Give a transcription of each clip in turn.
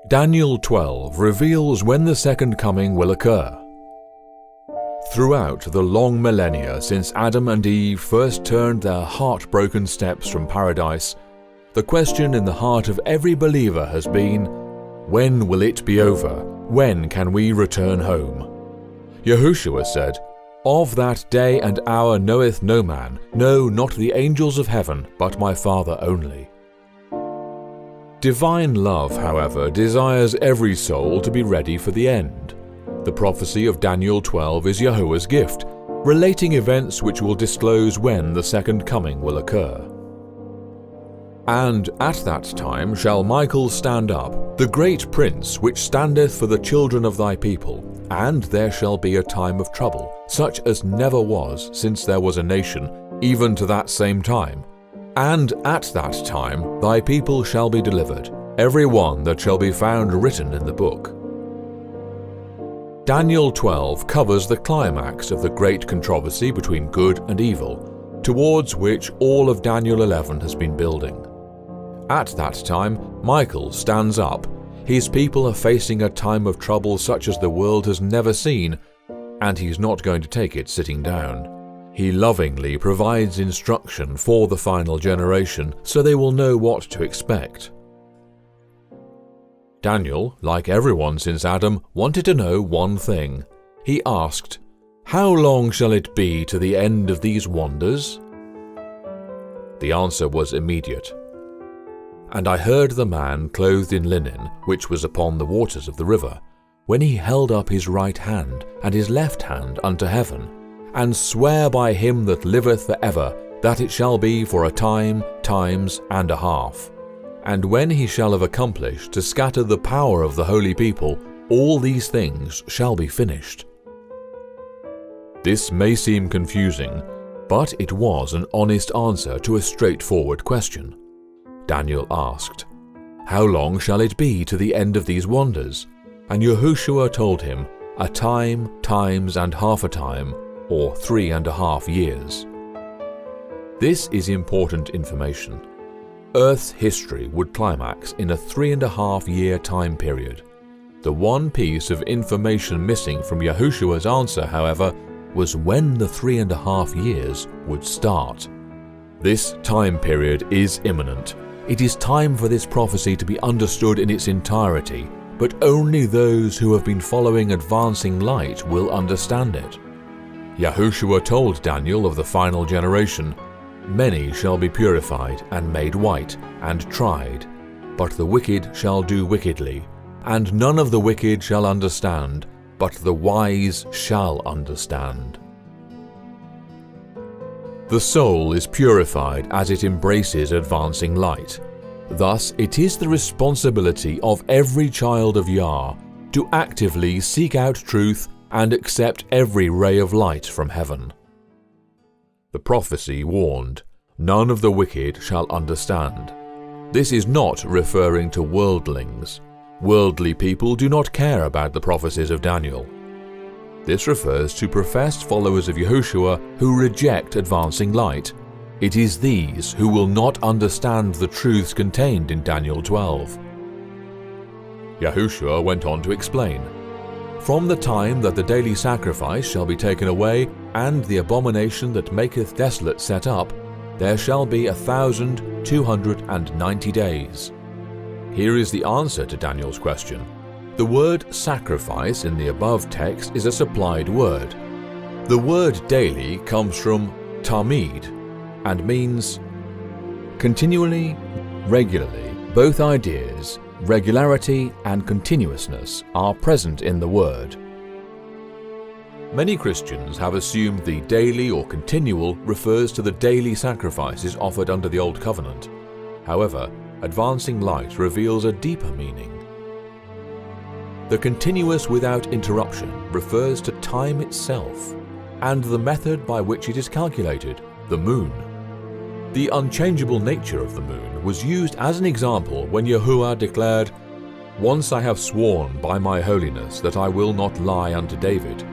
Daniel 12 reveals when the second coming will occur. Throughout the long millennia since Adam and Eve first turned their heartbroken steps from paradise, the question in the heart of every believer has been, when will it be over? When can we return home? YHWH said, "Of that day and hour knoweth no man, no, not the angels of heaven, but my Father only." Divine love, however, desires every soul to be ready for the end. The prophecy of Daniel 12 is YHWH's gift, relating events which will disclose when the second coming will occur. "And at that time shall Michael stand up, the great prince which standeth for the children of thy people, and there shall be a time of trouble, such as never was since there was a nation, even to that same time. And at that time thy people shall be delivered, every one that shall be found written in the book." Daniel 12 covers the climax of the great controversy between good and evil, towards which all of Daniel 11 has been building. At that time, Michael stands up. His people are facing a time of trouble such as the world has never seen, and he's not going to take it sitting down. He lovingly provides instruction for the final generation so they will know what to expect. Daniel, like everyone since Adam, wanted to know one thing. He asked, "How long shall it be to the end of these wonders?" The answer was immediate. "And I heard the man clothed in linen, which was upon the waters of the river, when he held up his right hand and his left hand unto heaven, and swear by him that liveth for ever, that it shall be for a time, times, and a half. And when he shall have accomplished to scatter the power of the holy people, all these things shall be finished." This may seem confusing, but it was an honest answer to a straightforward question. Daniel asked, "How long shall it be to the end of these wonders?" And YHWH told him, "A time, times, and half a time, or 3.5 years." This is important information. Earth's history would climax in a 3.5-year time period. The one piece of information missing from YHWH's answer, however, was when the 3.5 years would start. This time period is imminent. It is time for this prophecy to be understood in its entirety, but only those who have been following advancing light will understand it. YHWH told Daniel of the final generation, "Many shall be purified and made white and tried, but the wicked shall do wickedly, and none of the wicked shall understand, but the wise shall understand." The soul is purified as it embraces advancing light. Thus, it is the responsibility of every child of Yah to actively seek out truth and accept every ray of light from heaven. The prophecy warned, "None of the wicked shall understand." This is not referring to worldlings. Worldly people do not care about the prophecies of Daniel. This refers to professed followers of YHWH who reject advancing light. It is these who will not understand the truths contained in Daniel 12. YHWH went on to explain, "From the time that the daily sacrifice shall be taken away, and the abomination that maketh desolate set up, there shall be 1,290 days." Here is the answer to Daniel's question. The word sacrifice in the above text is a supplied word. The word daily comes from tamid and means continually, regularly. Both ideas, regularity and continuousness, are present in the word. Many Christians have assumed the daily or continual refers to the daily sacrifices offered under the Old Covenant. However, advancing light reveals a deeper meaning. The continuous without interruption refers to time itself and the method by which it is calculated, the moon. The unchangeable nature of the moon was used as an example when YHWH declared, "Once I have sworn by my holiness that I will not lie unto David.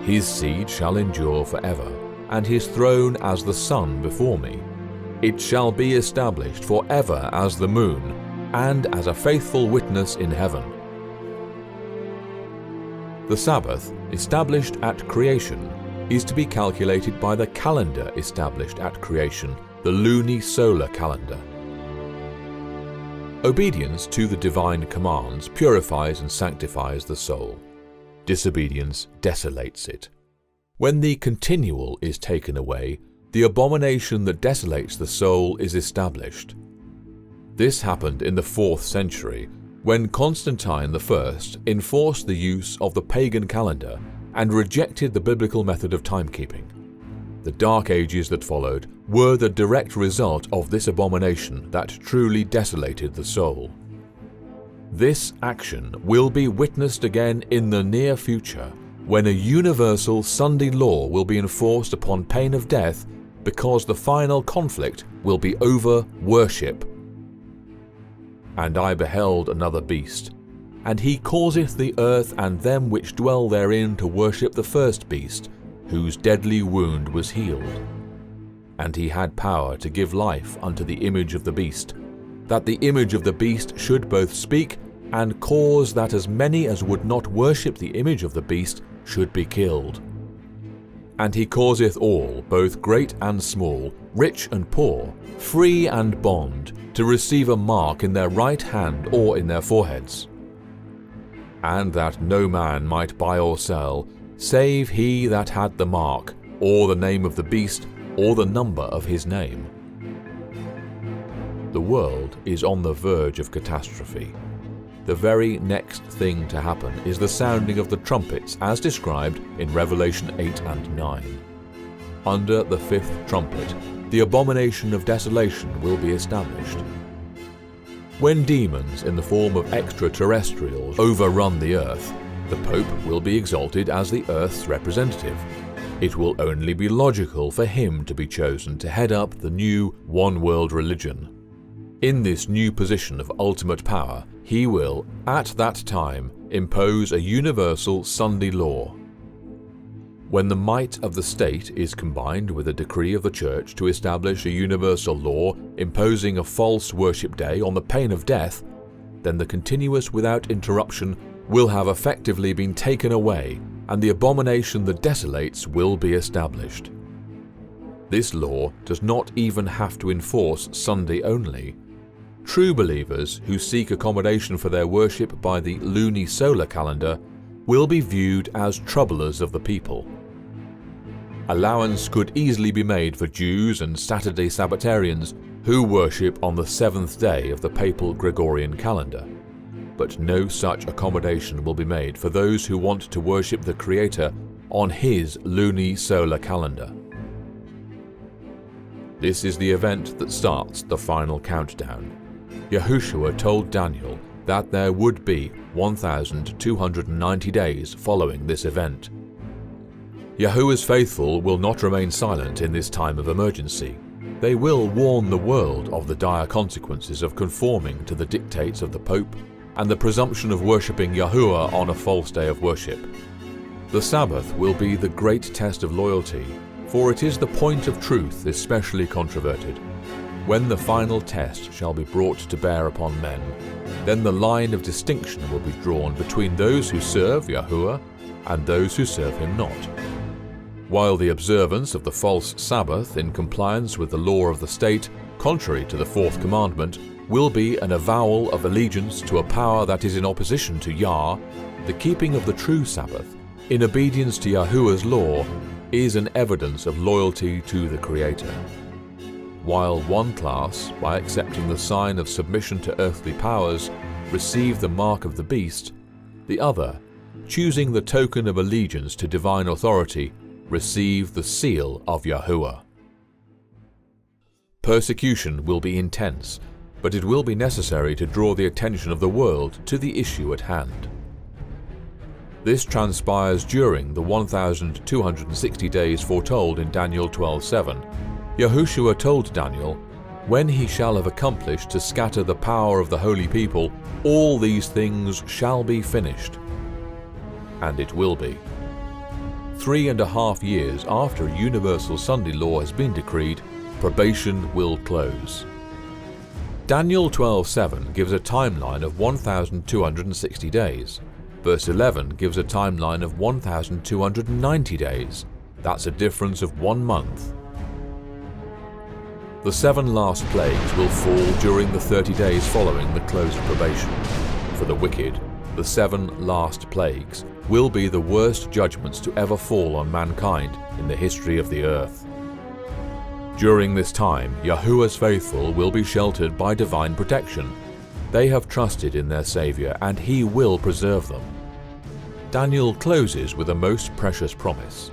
His seed shall endure forever, and his throne as the sun before me. It shall be established forever as the moon, and as a faithful witness in heaven. The Sabbath, established at creation, is to be calculated by the calendar established at creation, the luni-solar calendar. Obedience to the divine commands purifies and sanctifies the soul. Disobedience desolates it. When the continual is taken away, the abomination that desolates the soul is established. This happened in the 4th century, when Constantine I enforced the use of the pagan calendar and rejected the biblical method of timekeeping. The Dark Ages that followed were the direct result of this abomination that truly desolated the soul. This action will be witnessed again in the near future, when a universal Sunday law will be enforced upon pain of death, because the final conflict will be over worship. And I beheld another beast, and he causeth the earth and them which dwell therein to worship the first beast, whose deadly wound was healed. And he had power to give life unto the image of the beast, that the image of the beast should both speak and cause that as many as would not worship the image of the beast should be killed. And he causeth all, both great and small, rich and poor, free and bond, to receive a mark in their right hand or in their foreheads. And that no man might buy or sell, save he that had the mark, or the name of the beast, or the number of his name. The world is on the verge of catastrophe. The very next thing to happen is the sounding of the trumpets as described in Revelation 8 and 9. Under the 5th trumpet, the abomination of desolation will be established. When demons in the form of extraterrestrials overrun the earth, the Pope will be exalted as the earth's representative. It will only be logical for him to be chosen to head up the new one-world religion. In this new position of ultimate power, he will, at that time, impose a universal Sunday law. When the might of the state is combined with a decree of the Church to establish a universal law imposing a false worship day on the pain of death, then the continuous without interruption will have effectively been taken away, and the abomination that desolates will be established. This law does not even have to enforce Sunday only. True believers who seek accommodation for their worship by the luni-solar calendar will be viewed as troublers of the people. Allowance could easily be made for Jews and Saturday Sabbatarians who worship on the 7th day of the papal Gregorian calendar, but no such accommodation will be made for those who want to worship the Creator on his luni-solar calendar. This is the event that starts the final countdown. YHWH told Daniel that there would be 1,290 days following this event. Yahuwah's faithful will not remain silent in this time of emergency. They will warn the world of the dire consequences of conforming to the dictates of the Pope and the presumption of worshipping Yahuwah on a false day of worship. The Sabbath will be the great test of loyalty, for it is the point of truth especially controverted. When the final test shall be brought to bear upon men, then the line of distinction will be drawn between those who serve Yahuwah and those who serve him not. While the observance of the false Sabbath in compliance with the law of the state, contrary to the 4th commandment, will be an avowal of allegiance to a power that is in opposition to Yah, the keeping of the true Sabbath, in obedience to Yahuwah's law, is an evidence of loyalty to the Creator. While one class, by accepting the sign of submission to earthly powers, receive the mark of the beast, the other, choosing the token of allegiance to divine authority, receive the seal of Yahuwah. Persecution will be intense, but it will be necessary to draw the attention of the world to the issue at hand. This transpires during the 1,260 days foretold in Daniel 12:7. YHWH told Daniel, "When he shall have accomplished to scatter the power of the holy people, all these things shall be finished." And it will be. 3.5 years after a universal Sunday law has been decreed, probation will close. Daniel 12:7 gives a timeline of 1,260 days. Verse 11 gives a timeline of 1,290 days. That's a difference of 1 month. The 7 last plagues will fall during the 30 days following the close of probation. For the wicked, the 7 last plagues will be the worst judgments to ever fall on mankind in the history of the earth. During this time, Yahuwah's faithful will be sheltered by divine protection. They have trusted in their Savior, and He will preserve them. Daniel closes with a most precious promise.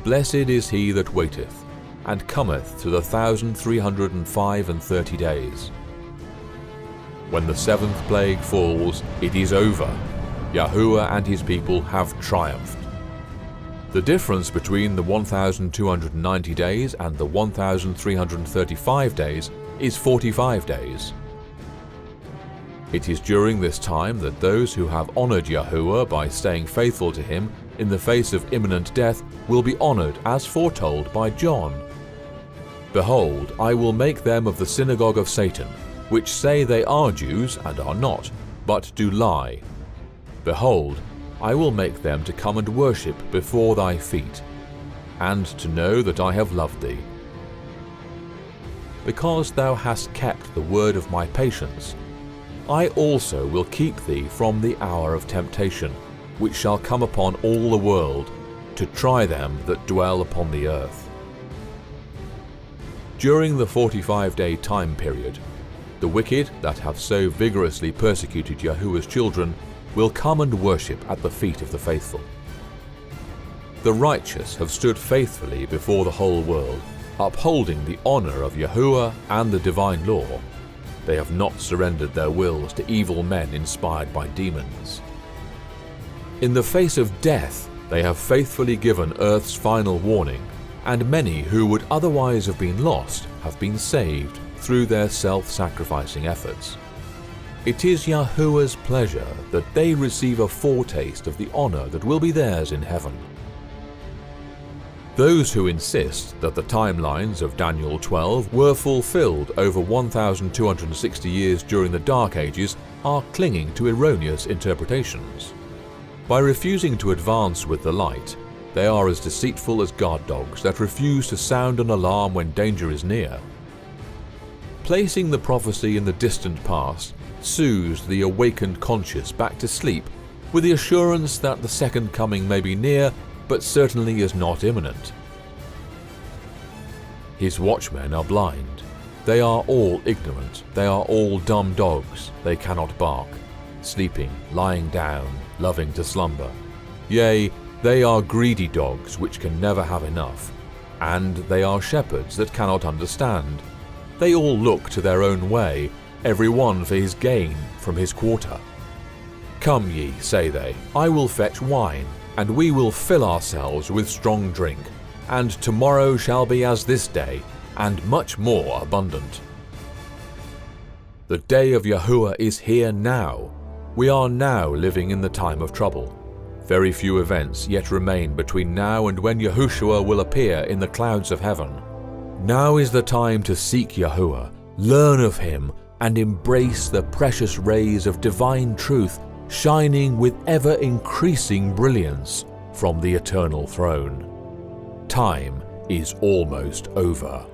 Blessed is he that waiteth, and cometh to the 1,335 days. When the 7th plague falls, it is over. Yahuwah and his people have triumphed. The difference between the 1,290 days and the 1,335 days is 45 days. It is during this time that those who have honored Yahuwah by staying faithful to him in the face of imminent death will be honored as foretold by John. Behold, I will make them of the synagogue of Satan, which say they are Jews and are not, but do lie. Behold, I will make them to come and worship before thy feet, and to know that I have loved thee. Because thou hast kept the word of my patience, I also will keep thee from the hour of temptation, which shall come upon all the world, to try them that dwell upon the earth. During the 45-day time period, the wicked that have so vigorously persecuted Yahuwah's children will come and worship at the feet of the faithful. The righteous have stood faithfully before the whole world, upholding the honor of Yahuwah and the divine law. They have not surrendered their wills to evil men inspired by demons. In the face of death, they have faithfully given earth's final warning, and many who would otherwise have been lost have been saved through their self-sacrificing efforts. It is Yahuwah's pleasure that they receive a foretaste of the honor that will be theirs in heaven. Those who insist that the timelines of Daniel 12 were fulfilled over 1,260 years during the Dark Ages are clinging to erroneous interpretations. By refusing to advance with the light, they are as deceitful as guard dogs that refuse to sound an alarm when danger is near. Placing the prophecy in the distant past soothes the awakened conscious back to sleep with the assurance that the second coming may be near, but certainly is not imminent. His watchmen are blind. They are all ignorant. They are all dumb dogs. They cannot bark. Sleeping, lying down, loving to slumber. Yea, they are greedy dogs which can never have enough. And they are shepherds that cannot understand. They all look to their own way, every one for his gain from his quarter. Come ye, say they, I will fetch wine, and we will fill ourselves with strong drink, and tomorrow shall be as this day, and much more abundant. The day of Yahuwah is here now. We are now living in the time of trouble. Very few events yet remain between now and when Yahushua will appear in the clouds of heaven. Now is the time to seek Yahuwah, learn of him, and embrace the precious rays of divine truth shining with ever-increasing brilliance from the eternal throne. Time is almost over.